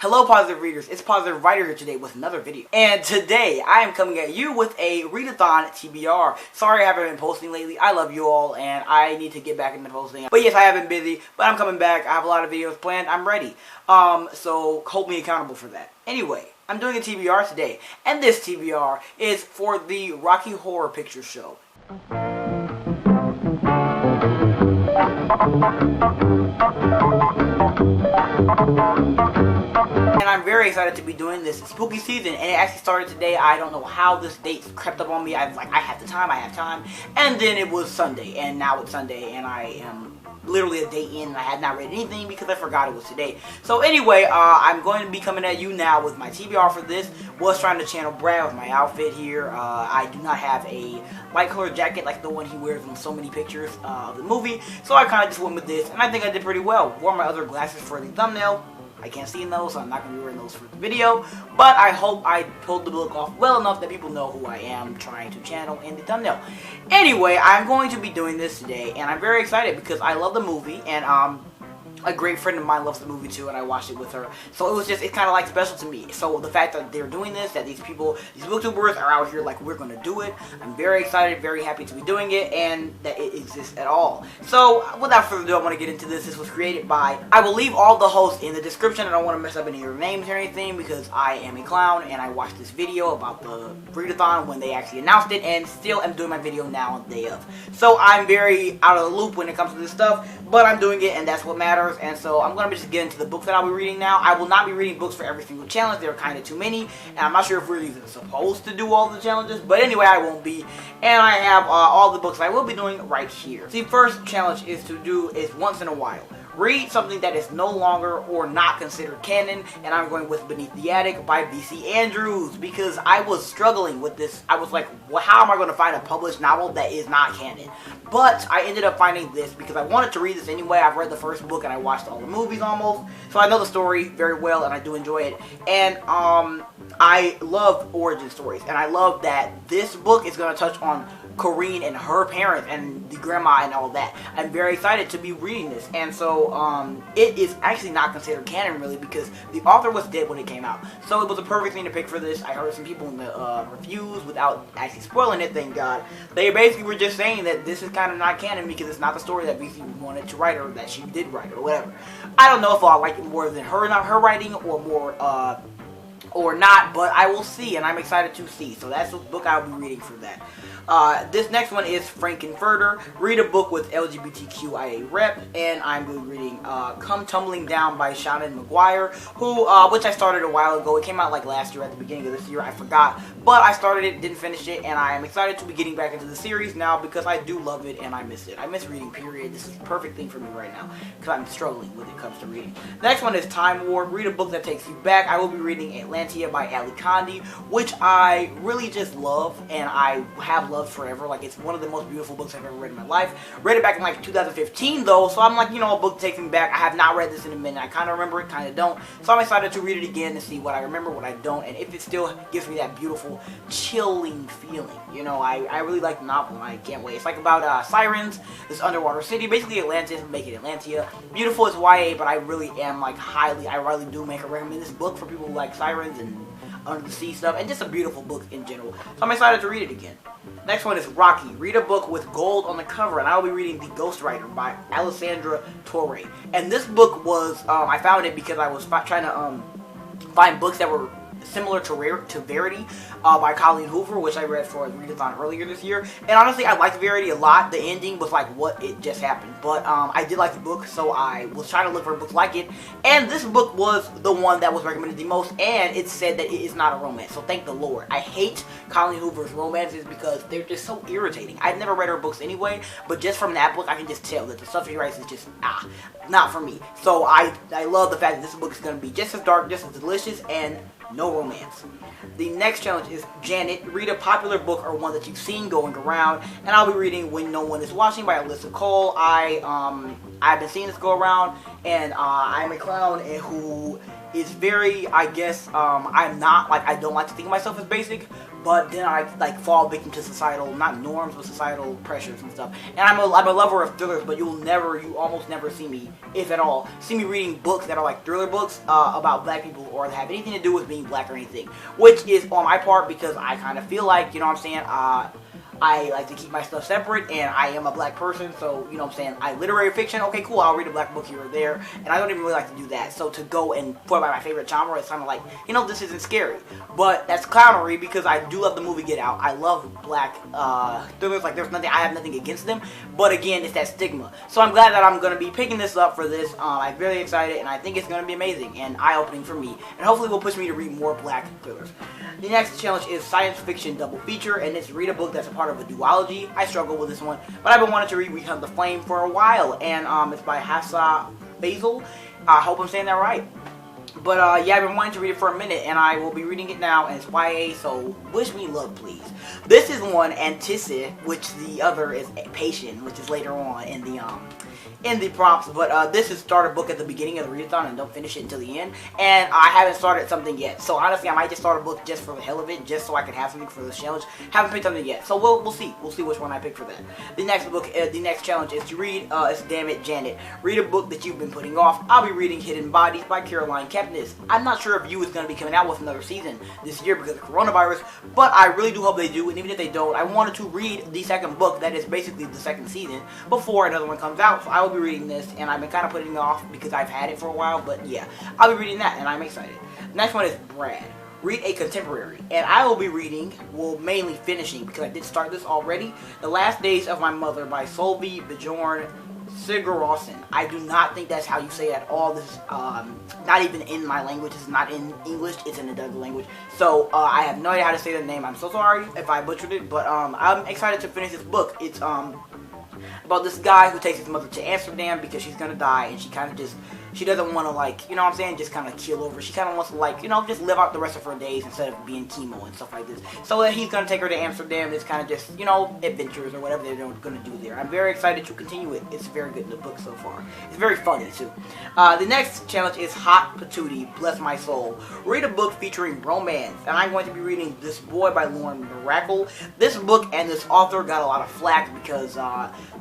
Hello positive readers, it's Positive Writer here today with another video. And today I am coming at you with a Readathon TBR. Sorry I haven't been posting lately, I love you all and I need to get back into posting. But yes, I have been busy, but I'm coming back, I have a lot of videos planned, I'm ready. So hold me accountable for that. Anyway, I'm doing a TBR today, and this TBR is for the Rocky Horror Picture Show. And I'm very excited to be doing this. It's spooky season, and it actually started today. I don't know how this date crept up on me. I was like, I have time. And then it was Sunday, and now it's Sunday, and I am literally a day in, and I had not read anything because I forgot it was today. So anyway, I'm going to be coming at you now with my TBR for this. Was trying to channel Brad with my outfit here. I do not have a light colored jacket like the one he wears in so many pictures of the movie, so I kind of just went with this, and I think I did pretty well. Wore my other glasses for the thumbnail. I can't see in those, so I'm not going to be wearing those for the video, but I hope I pulled the look off well enough that people know who I am trying to channel in the thumbnail. Anyway, I'm going to be doing this today, and I'm very excited because I love the movie, and a great friend of mine loves the movie too, and I watched it with her. So it's kind of like special to me. So the fact that they're doing this, that these people, these booktubers are out here like, we're going to do it. I'm very excited, very happy to be doing it, and that it exists at all. So without further ado, I want to get into this. This was created by, I will leave all the hosts in the description. I don't want to mess up any of their names or anything because I am a clown, and I watched this video about the Readathon when they actually announced it, and still am doing my video now on the day of. So I'm very out of the loop when it comes to this stuff, but I'm doing it, and that's what matters. And so I'm going to just get into the books that I'll be reading now. I will not be reading books for every single challenge. There are kind of too many, and I'm not sure if we're even supposed to do all the challenges, but anyway, I won't be. And I have all the books I will be doing right here. The first challenge is once in a while. Read something that is no longer or not considered canon, and I'm going with Beneath the Attic by V.C. Andrews because I was struggling with this. I was like, well, how am I going to find a published novel that is not canon? But I ended up finding this because I wanted to read this anyway. I've read the first book and I watched all the movies almost, so I know the story very well and I do enjoy it. And I love origin stories, and I love that this book is going to touch on Corinne and her parents and the grandma and all that. I'm very excited to be reading this, and so it is actually not considered canon really because the author was dead when it came out, so it was a perfect thing to pick for this. I heard some people in the reviews, without actually spoiling it, thank God, they basically were just saying that this is kind of not canon because it's not the story that VC wanted to write or that she did write or whatever. I don't know if I'll like it more than her writing or more or not, but I will see, and I'm excited to see. So that's the book I'll be reading for that. This next one is Frankensteins. Read a book with LGBTQIA rep, and I'm going to be reading Come Tumbling Down by Shannon McGuire, which I started a while ago. It came out like last year, at the beginning of this year, I forgot, but I started it, didn't finish it, and I am excited to be getting back into the series now because I do love it and I miss it. I miss reading, period. This is the perfect thing for me right now because I'm struggling when it comes to reading. Next one is Time War. Read a book that takes you back. I will be reading Atlantia by Ali Kandi, which I really just love, and I have loved forever. Like, it's one of the most beautiful books I've ever read in my life. Read it back in like 2015 though, so I'm like, you know, a book takes me back. I have not read this in a minute. I kind of remember it, kind of don't. So I'm excited to read it again to see what I remember, what I don't, and if it still gives me that beautiful, chilling feeling. You know, I really like the novel and I can't wait. It's like about sirens, this underwater city, basically Atlantis, make it Atlantia. Beautiful, it's YA, but I really am like I really do recommend this book for people who like sirens and under the sea stuff, and just a beautiful book in general. So I'm excited to read it again. Next one is Rocky. Read a book with gold on the cover, and I will be reading The Ghostwriter by Alessandra Torre. And this book was, I found it because I was trying to find books that were similar to Verity by Colleen Hoover, which I read for Readathon earlier this year. And honestly, I liked Verity a lot. The ending was like what it just happened. But I did like the book, so I was trying to look for books like it. And this book was the one that was recommended the most, and it said that it is not a romance. So thank the Lord. I hate Colleen Hoover's romances because they're just so irritating. I've never read her books anyway, but just from that book, I can just tell that the stuff she writes is just, not for me. So I love the fact that this book is going to be just as dark, just as delicious, and no romance. The next challenge is Janet. Read a popular book or one that you've seen going around, and I'll be reading When No One Is Watching by Alyssa Cole. I've been seeing this go around, and I'm a clown who is very, I guess, I'm not, like, I don't like to think of myself as basic, but then I like fall victim to societal, not norms, but societal pressures and stuff. And I'm a lover of thrillers, but you almost never see me, if at all, see me reading books that are like thriller books about black people or that have anything to do with being black or anything, which is on my part because I kind of feel like, you know what I'm saying, I like to keep my stuff separate, and I am a black person, so, you know what I'm saying, literary fiction, okay, cool, I'll read a black book here or there, and I don't even really like to do that, so to go and put my favorite genre, it's kind of like, you know, this isn't scary, but that's clownery, because I do love the movie Get Out. I love black thrillers, like, I have nothing against them, but again, it's that stigma, so I'm glad that I'm going to be picking this up for this. I'm really excited, and I think it's going to be amazing, and eye-opening for me, and hopefully will push me to read more black thrillers. The next challenge is science fiction double feature, and it's read a book that's a part of a duology. I struggle with this one, but I've been wanting to read Rekindle the Flame for a while, and it's by Hassa Basil. I hope I'm saying that right. But yeah, I've been wanting to read it for a minute, and I will be reading it now, and it's YA, so wish me luck, please. This is one, Antissa, which the other is Patient, which is later on in the prompts, but this is start a book at the beginning of the readathon and don't finish it until the end, and I haven't started something yet, so honestly I might just start a book just for the hell of it, just so I can have something for this challenge. Haven't picked something yet, so we'll see which one I pick for that. The next challenge is to read, it's Damn It Janet, read a book that you've been putting off. I'll be reading Hidden Bodies by Caroline Kepnes. I'm not sure if You is going to be coming out with another season this year because of coronavirus, but I really do hope they do, and even if they don't, I wanted to read the second book that is basically the second season before another one comes out, so I will be reading this, and I've been kind of putting it off because I've had it for a while, but yeah, I'll be reading that, and I'm excited. The next one is Brad, read a contemporary, and I will be reading, well, mainly finishing, because I did start this already, The Last Days of My Mother by Solveig Bjorn Sigurðsson. I do not think that's how you say it at all. This is not even in my language. It's not in English. It's in the Dutch language. So I have no idea how to say the name. I'm so sorry if I butchered it, but I'm excited to finish this book. It's about this guy who takes his mother to Amsterdam because she's gonna die, and she kind of just, she doesn't want to, like, you know what I'm saying, just kind of kill over. She kind of wants to, like, you know, just live out the rest of her days instead of being chemo and stuff like this. So he's gonna take her to Amsterdam. It's kind of just, you know, adventures or whatever they're gonna do there. I'm very excited to continue it. It's very good in the book so far. It's very funny too. The next challenge is Hot Patootie, Bless My Soul. Read a book featuring romance, and I'm going to be reading This Boy by Lauren Miracle. This book and this author got a lot of flack because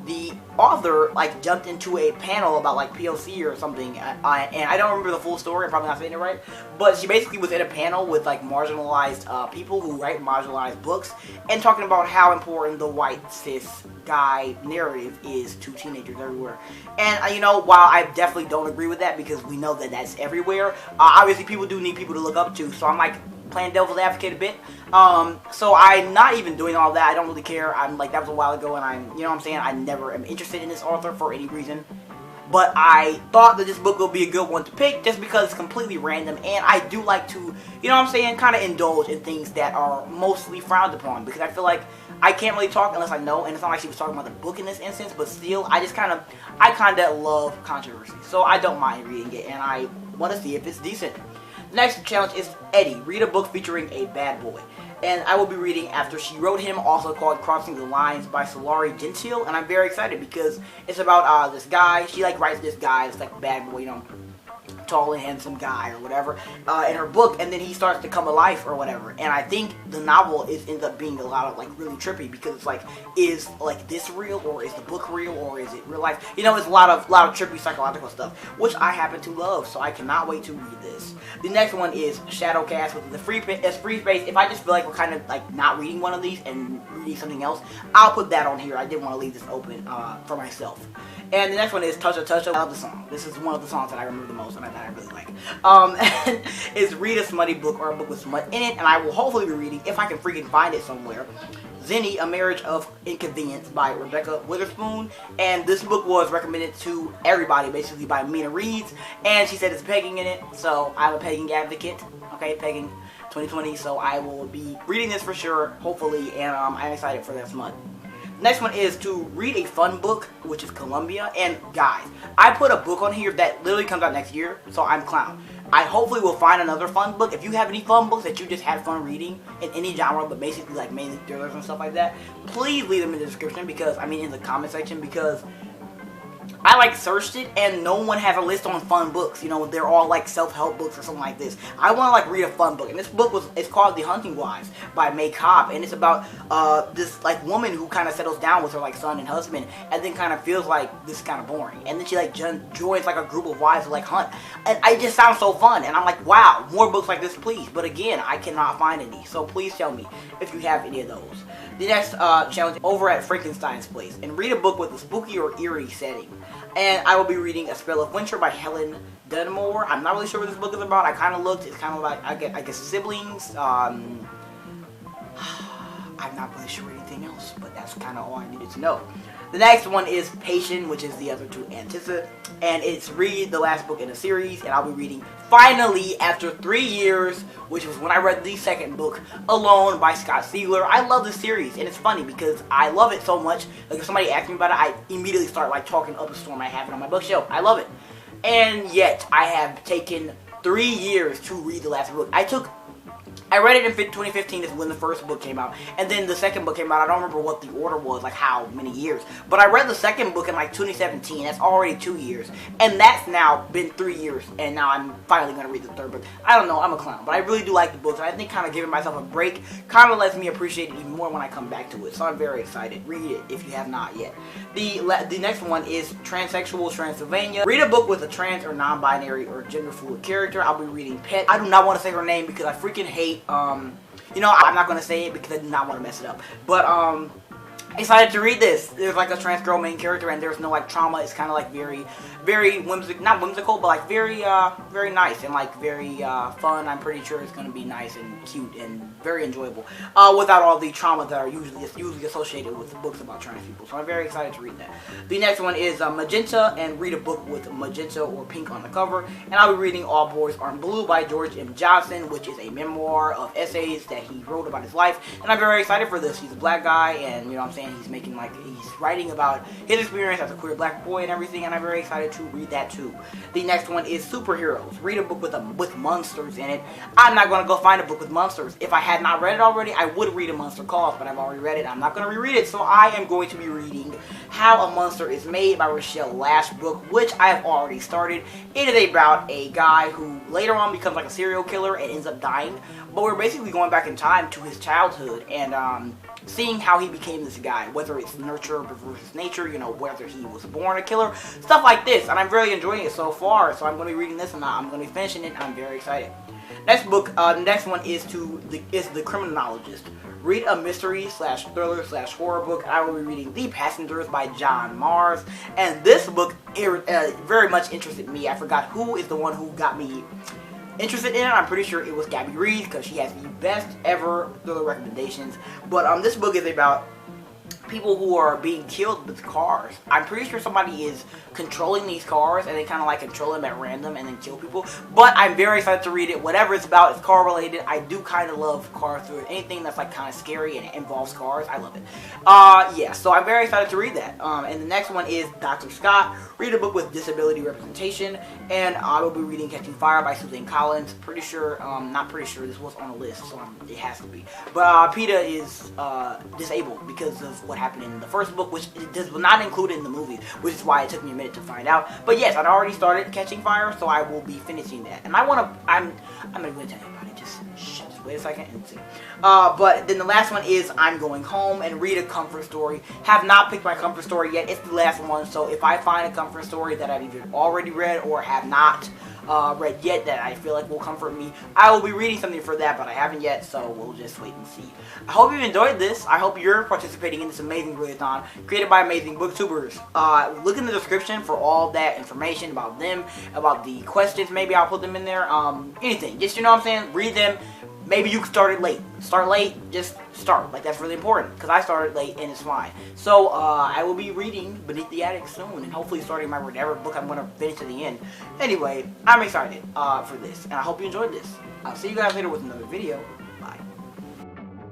the author like jumped into a panel about like POC or something, and I don't remember the full story. I'm probably not saying it right, but she basically was in a panel with like marginalized people who write marginalized books, and talking about how important the white cis guy narrative is to teenagers everywhere. And you know, while I definitely don't agree with that because we know that that's everywhere, obviously people do need people to look up to, so I'm like playing devil's advocate a bit. So I'm not even doing all that. I don't really care. I'm like, that was a while ago, and I'm, you know what I'm saying, I never am interested in this author for any reason. But I thought that this book would be a good one to pick just because it's completely random, and I do like to, you know what I'm saying, kind of indulge in things that are mostly frowned upon, because I feel like I can't really talk unless I know, and it's not like she was talking about the book in this instance, but still, I kind of love controversy, so I don't mind reading it, and I want to see if it's decent. The next challenge is Eddie, read a book featuring a bad boy. And I will be reading After She Wrote Him, also called Crossing the Lines by Solari Gentile, and I'm very excited because it's about this guy. She like writes this guy, it's like bad boy, you know, tall and handsome guy or whatever, in her book, and then he starts to come alive or whatever. And I think the novel ends up being a lot of like really trippy because it's like, is like this real, or is the book real, or is it real life? You know, it's a lot of trippy psychological stuff, which I happen to love, so I cannot wait to read this. The next one is Shadowcast, which is a free space. If I just feel like we're kind of like not reading one of these and reading something else, I'll put that on here. I did want to leave this open for myself. And the next one is Toucha Toucha. I love the song. This is one of the songs that I remember the most and that I really like. It's read a smutty book or a book with smut in it, and I will hopefully be reading, if I can freaking find it somewhere, Zenny, A Marriage of Inconvenience by Rebecca Witherspoon. And this book was recommended to everybody, basically, by Mina Reeds, and she said it's pegging in it, so I'm a pegging advocate. Okay, pegging 2020, so I will be reading this for sure, hopefully, and I'm excited for that smut. Next one is to read a fun book, which is Columbia. And guys, I put a book on here that literally comes out next year, so I'm clown. I hopefully will find another fun book. If you have any fun books that you just had fun reading in any genre, but basically like mainly thrillers and stuff like that, please leave them in the description, because I mean in the comment section, because I like searched it and no one has a list on fun books. You know, they're all like self-help books or something like this. I want to like read a fun book, and this book it's called The Hunting Wives by May Cobb, and it's about this like woman who kind of settles down with her like son and husband, and then kind of feels like this is kind of boring, and then she like joins like a group of wives who like hunt, and it just sounds so fun, and I'm like, wow, more books like this, please. But again, I cannot find any, so please tell me if you have any of those. The next challenge over at Frankensteins Place, and read a book with a spooky or eerie setting. And I will be reading A Spell of Winter by Helen Dunmore. I'm not really sure what this book is about. I kind of looked. It's kind of like, I guess siblings. I'm not really sure anything else, but that's kind of all I needed to know. The next one is Patient, which is the other two Antissa, and it's read the last book in a series, and I'll be reading finally after 3 years, which was when I read the second book, Alone by Scott Siegler. I love this series, and it's funny because I love it so much. Like if somebody asks me about it, I immediately start like talking up a storm. I have it on my bookshelf. I love it, and yet I have taken 3 years to read the last book. I read it in 2015 is when the first book came out, and then the second book came out. I don't remember what the order was, like how many years, but I read the second book in like 2017. That's already 2 years, and that's now been 3 years, and now I'm finally going to read the third book. I don't know, I'm a clown, but I really do like the books, and I think kind of giving myself a break kind of lets me appreciate it even more when I come back to it, so I'm very excited. Read it if you have not yet. The next one is Transsexual Transylvania. Read a book with a trans or non-binary or gender fluid character. I'll be reading Pet. I do not want to say her name because I freaking hate you know, I'm not going to say it because I do not want to mess it up. But, excited to read this. There's like a trans girl main character and there's no like trauma. It's kind of like very whimsical, not whimsical, but like very nice and like very fun. I'm pretty sure it's going to be nice and cute and very enjoyable without all the trauma that are usually associated with books about trans people. So I'm very excited to read that. The next one is Magenta, and read a book with magenta or pink on the cover. And I'll be reading All Boys Aren't Blue by George M. Johnson, which is a memoir of essays that he wrote about his life. And I'm very excited for this. He's a black guy, and you know what I'm saying, he's writing about his experience as a queer black boy and everything, and I'm very excited to read that too. The next one is Superheroes. Read a book with monsters in it. I'm not going to go find a book with monsters. If I had not read it already, I would read A Monster Calls, but I've already read it. I'm not going to reread it, so I am going to be reading How a Monster is Made by Rochelle Lashbrook, which I have already started. It is about a guy who later on becomes like a serial killer and ends up dying, but we're basically going back in time to his childhood and seeing how he became this guy, whether it's nurture versus nature, you know, whether he was born a killer, stuff like this, and I'm really enjoying it so far, so I'm going to be reading this and I'm going to be finishing it, and I'm very excited. Next book, the next one is The Criminologist. Read a mystery / thriller / horror book. I will be reading The Passengers by John Mars, and this book very much interested me. I forgot who is the one who got me interested in it. I'm pretty sure it was Gabby Reed because she has the best ever thriller recommendations. But this book is about people who are being killed with cars. I'm pretty sure somebody is controlling these cars and they kind of like control them at random and then kill people. But I'm very excited to read it. Whatever it's about, it's car related. I do kind of love cars through it. Anything that's like kind of scary and it involves cars, I love it. Yeah, so I'm very excited to read that. And the next one is Dr. Scott. Read a book with disability representation, and I will be reading Catching Fire by Suzanne Collins. Pretty sure, not pretty sure, this was on a list, so it has to be. But PETA is disabled because of what happened in the first book, which does not include in the movie, which is why it took me a minute to find out. But yes, I'd already started Catching Fire, so I will be finishing that. And I'm not going to tell you about it, just wait a second and see. But then the last one is I'm Going Home, and read a comfort story. Have not picked my comfort story yet. It's the last one, so if I find a comfort story that I've either already read or have not read yet that I feel like will comfort me, I will be reading something for that, but I haven't yet, so we'll just wait and see. I hope you enjoyed this. I hope you're participating in this amazing readathon created by amazing booktubers. Look in the description for all that information about them, about the questions. Maybe I'll put them in there. Anything. Just, you know what I'm saying? Read them. Maybe you can start it late. Start late, just start. Like, that's really important, because I started late and it's fine. So, I will be reading Beneath the Attic soon, and hopefully starting my whatever book I'm going to finish to the end. Anyway, I'm excited for this, and I hope you enjoyed this. I'll see you guys later with another video. Bye.